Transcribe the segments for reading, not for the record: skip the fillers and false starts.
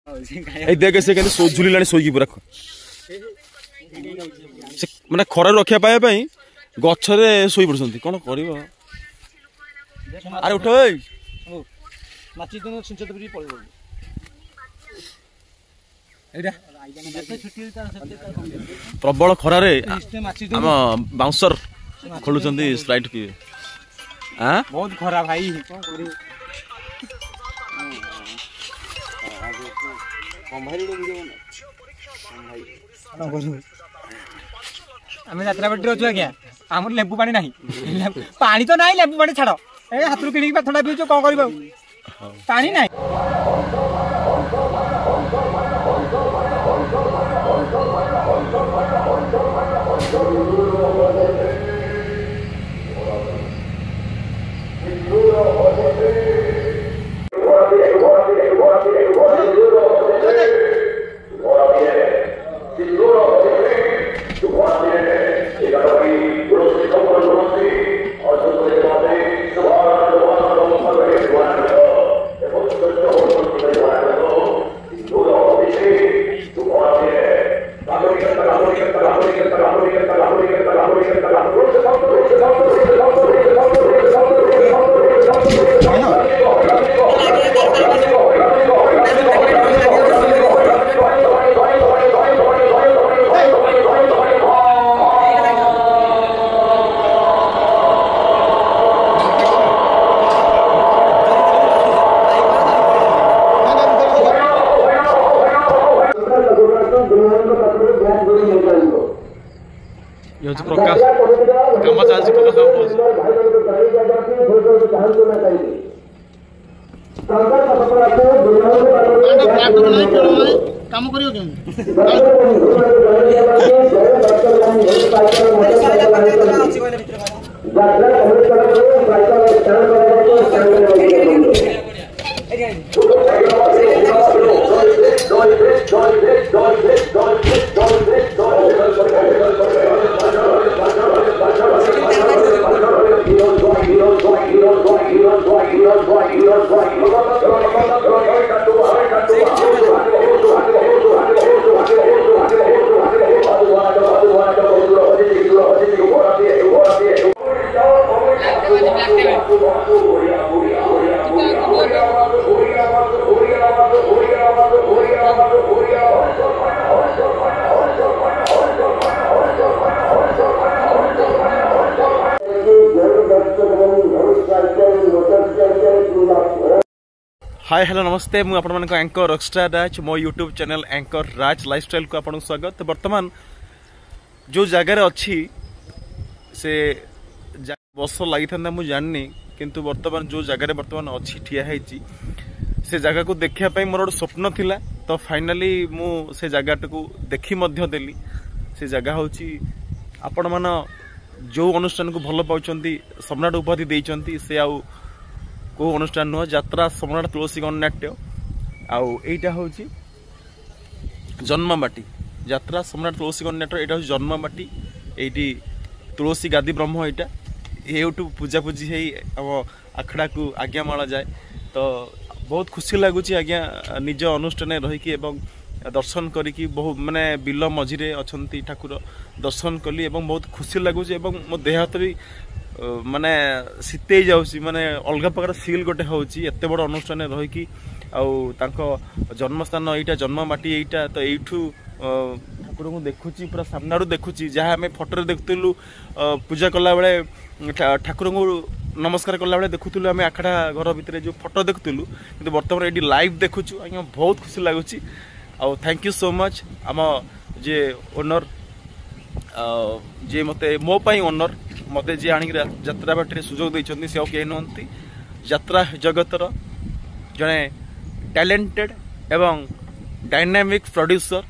ए देख से कहते झुलिला शोकी पूरा माने खरा रखा पाए गछरे शोई पड़ुछंती कोन करिवो अरे उठ नाची दिन सिंचत भी पड़ो प्रबल खरार आम बाउंसर खोलुंट स्प्राइट पी बहुत खरा भाई आम यात्रा बाटी अच्छु आज्ञा आम लेबू पानी ना पानी तो ना लेबू पानी छाड़ ए हाथ कि थोड़ा पीछे कौन कर पानी ना प्रकाश काम चलती काम करियो हाय हेलो नमस्ते मुझे आपण एंकर रॉकस्टार राज मो यूट्यूब चैनल एंकर राज लाइफस्टाइल को आपको स्वागत। बर्तमान जो जगार अच्छी से वर्ष लगी था मुझे जाननी किंतु बर्तमान जो जगार बर्तमान अच्छी ठिया से जगह को देखापी मोर गोटे स्वप्न थिला तो फाइनाली मु से जगह को देखी देली से जगह हूँ आपण मान जो अनुष्ठान को भल पाँच सम्राट उपाधि देइचंती से आउ को अनुष्ठान नुह यात्रा सम्राट तुलसी गणनाट्य आईटा हूँ जन्मबाटी यात्रा सम्राट तुलसी गणनाट्य यहाँ हूँ जन्मबाटी ये तुलसी गादी ब्रह्म यहाँ ये पूजा पूजी हम आखड़ा को आज्ञा माला जाए तो बहुत खुशी लगुच आज्ञा निज अनुष्ठान रहीकि दर्शन करी बहुत माने बिल मझीरे अच्छा ठाकुर दर्शन कली बहुत खुशी लगुच मो देह हाथ भी माने शीते जाऊँगी माने अलग प्रकार फील गोटे हूँ एत बड़ अनुष्ठान रहीकि जन्मस्थान यहाँ जन्ममाटी यहाँ तो यू ठाकुर को देखुची पूरा सामना देखुची जहाँ आम फोटो देखुलु पूजा कला बेले ठाकुर को नमस्कार कला बेले देखुलु आम आखड़ा घर भितर जो फोटो देखुलु कि बर्तमान ये लाइव देखुचु आज्ञा बहुत खुशी लगुच थैंक यू सो मच आम जे ओनर जे मते मो पाई ओनर मते जे आनी यात्रा बाटी सुजोग देइछन्ती से कहीं नुहति यात्रा जगतर जड़े टैलेंटेड एवं डायनामिक प्रोड्यूसर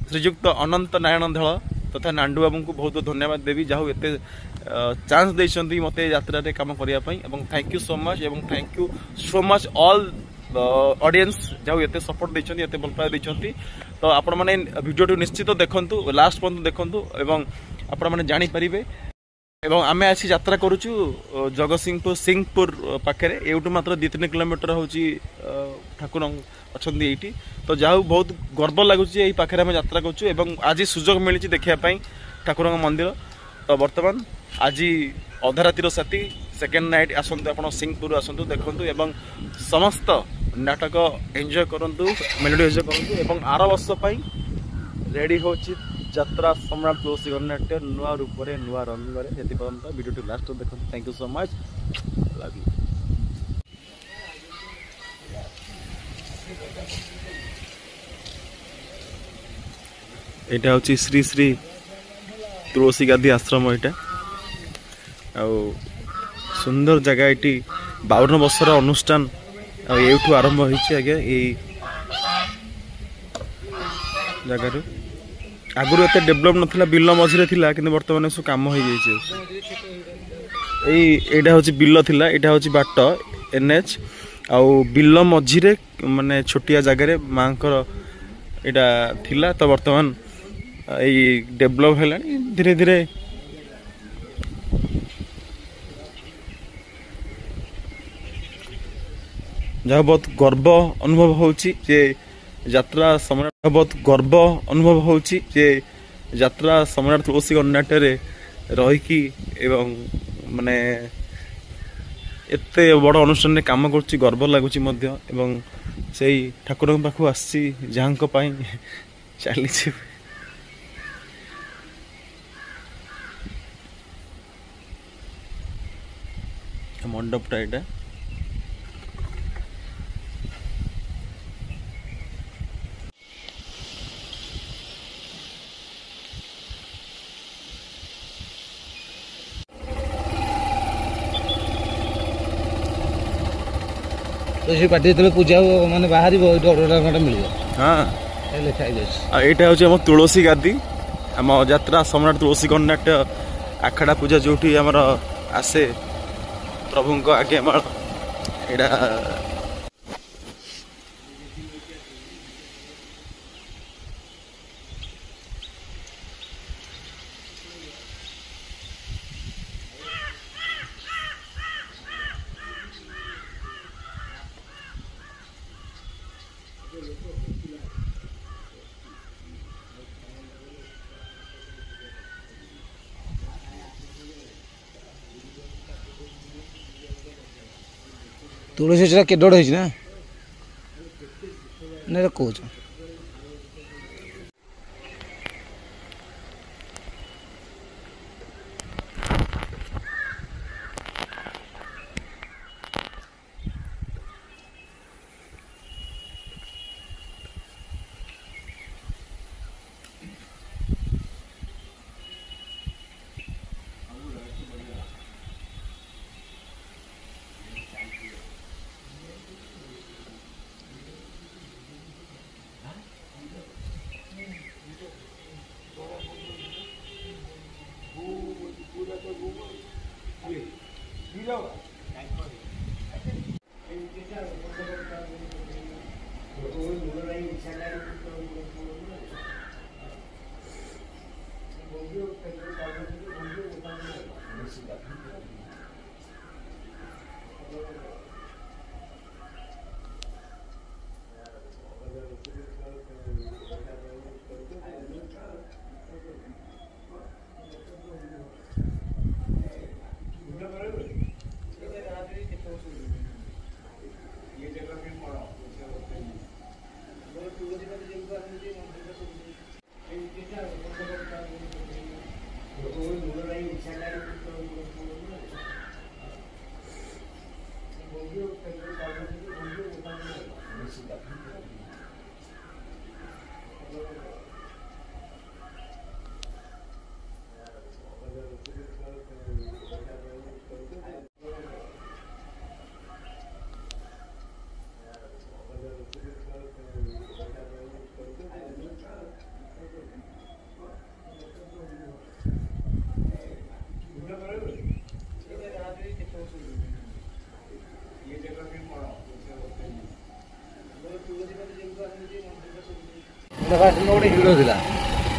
श्रीजुक्त अनंत नारायण धल तथा नांडू बाबू को बहुत बहुत धन्यवाद देवी जहाँ एत चांस देइछन्ती मते यात्रा रे काम करिया पई एवं थैंक यू सो मच एवं thank you so much all audience जहाँ एत सपोर्ट देइछन्ती एत भल पाए देइछन्ती तो आपण माने वीडियो निश्चित देखंतु लास्ट पर्यंत देखंतु एवं आपण माने जानि परिबे। এবং আমি আছি যাত্রা করুଛୁ ସିଂହପୁର ପାଖରେ ଏଇଠୁ ମାତ୍ର 2-3 କିଲୋମିଟର ହେଉଛି ଠାକୁର ଅଛନ୍ତି ଏଇଠି। ତ ଯାହା ହଉ ବହୁତ ଗର୍ବ ଲାଗୁଛି ଏଇ ପାଖରେ ଆମେ ଯାତ୍ରା କରୁଛୁ ଏବଂ ଆଜି ସୁଯୋଗ ମିଳିଛି ଦେଖିବା ପାଇଁ ଠାକୁରଙ୍କ ମନ୍ଦିର। ତ ବର୍ତ୍ତମାନ ଆଜି ଅଧରାତିର ସାଥୀ ସେକେଣ୍ଡ ନାଇଟ୍ ଆସନ୍ତୁ, ଆପଣ ସିଂହପୁର ଆସନ୍ତୁ ଦେଖନ୍ତୁ ଏବଂ ସମସ୍ତ ନାଟକ ଏନ୍ଜୟ କରନ୍ତୁ, ମେଲୋଡି ଏନ୍ଜୟ କରନ୍ତୁ ଏବଂ ଆର ବର୍ଷ ପାଇଁ ରେଡି ହେଉଛି ଯାତ୍ରା ସମ୍ରାଟ ତୁଳସୀ ଗଣନାଟ୍ୟ ନୂଆ ରୂପରେ ନୂଆ ରଙ୍ଗରେ। ସେଥିପର୍ଯ୍ୟନ୍ତ ଭିଡ଼ିଓଟି ଲାଷ୍ଟ ଦେଖନ୍ତୁ। Thank you so much, love you. ଏଇଟା ହେଉଛି ଶ୍ରୀ ଶ୍ରୀ ତୁଳସୀ ଗାଦି ଆଶ୍ରମ। ଏଇଟା ଆଉ ସୁନ୍ଦର ଜାଗା, ଏଇଠି 52 ବର୍ଷର ଅନୁଷ୍ଠାନ ଆଉ ଏଇଠୁ ଆରମ୍ଭ ହେଇଛି ଆଜ୍ଞା। ଏଇ ଜାଗାରୁ ଆଗରୁ ଏତେ ଡେଭଲପ ନଥିଲା, ବିଲ ମଝିରେ ଥିଲା, କିନ୍ତୁ ବର୍ତ୍ତମାନ ସବୁ କାମ ହେଇଯାଇଛି। ଏଇଟା ହେଉଛି ବିଲ ଥିଲା, ଏଇଟା ହେଉଛି ବାଟ NH ଆଉ ବିଲ ମଝିରେ ମାନେ ଛୋଟିଆ ଜାଗାରେ ମାଙ୍କର ଏଇଟା ଥିଲା। ତ ବର୍ତ୍ତମାନ ଏଇ ଡେଭଲପ ହେଲାଣି ଧୀରେ ଧୀରେ। ଯାହା ବହୁତ ଗର୍ବ ଅନୁଭବ ହେଉଛି ଯେ ଯାତ୍ରା ସମ୍ରାଟ, ବହୁତ ଗର୍ବ ଅନୁଭବ ହେଉଛି ଯେ ଯାତ୍ରା ସମ୍ରାଟ ତୁଳସୀ ଗଣନାଟ୍ୟରେ ରହିକି ଏବଂ ମାନେ ଏତେ ବଡ଼ ଅନୁଷ୍ଠାନରେ କାମ କରୁଛି, ଗର୍ବ ଲାଗୁଛି ମଧ୍ୟ। ଏବଂ ସେଇ ଠାକୁରଙ୍କ ପାଖକୁ ଆସିଛି ଯାହାଙ୍କ ପାଇଁ ଚାଲିଛି। ମଣ୍ଡପଟା ଏଇଟା। तो से पार्टी जो पूजा माने बाहर ऑर्डर मिल हाँ लिखा এইটা হচ্ছে আমার তুলসী গাদি, ଆମ ଯାତ୍ରା ସମ୍ରାଟ ତୁଳସୀ ଗଣନାଟ୍ୟ ଆଖଡ଼ା ପୂଜା ଯୋଉଠି ଆମର ଆସେ ପ୍ରଭୁଙ୍କ ଆଗେ ଆମର ଏଇଟା। तुलसी सेटा के डड़ होइछ ना ने कोच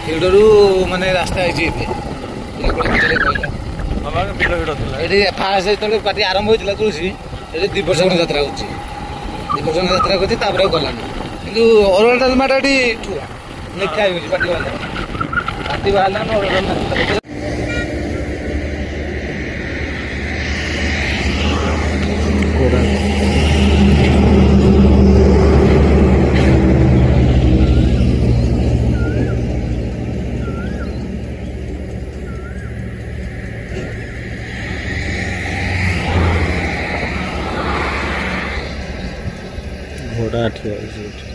हिड़ू माने रास्ता है ଭିଡ଼ ଭିଡ଼ ଥିଲା ଏଠି ଫାଷ୍ଟ ଯେତେବେଳେ ପାର୍ଟି ଆରମ୍ଭ ହେଇଥିଲା ତୁଳସୀ ଏଠି 2 ବର୍ଷ ଖଣ୍ଡେ ଯାତ୍ରା ହଉଛି 2 ବର୍ଷ ଖଣ୍ଡେ ଯାତ୍ରା କରୁଛି ତାପରେ ଆଉ ଗଲାନି କିନ୍ତୁ ଅରୁଆ ଡାଲମାଟା ଏଠି ଠୁଆ ଲେଖା ହେଇଛି ପାର୍ଟି ବାହାରିଲା ଅରୁଆ ଡାଲମା ଘୋଡ଼ା ଠିଆ ହେଇଛି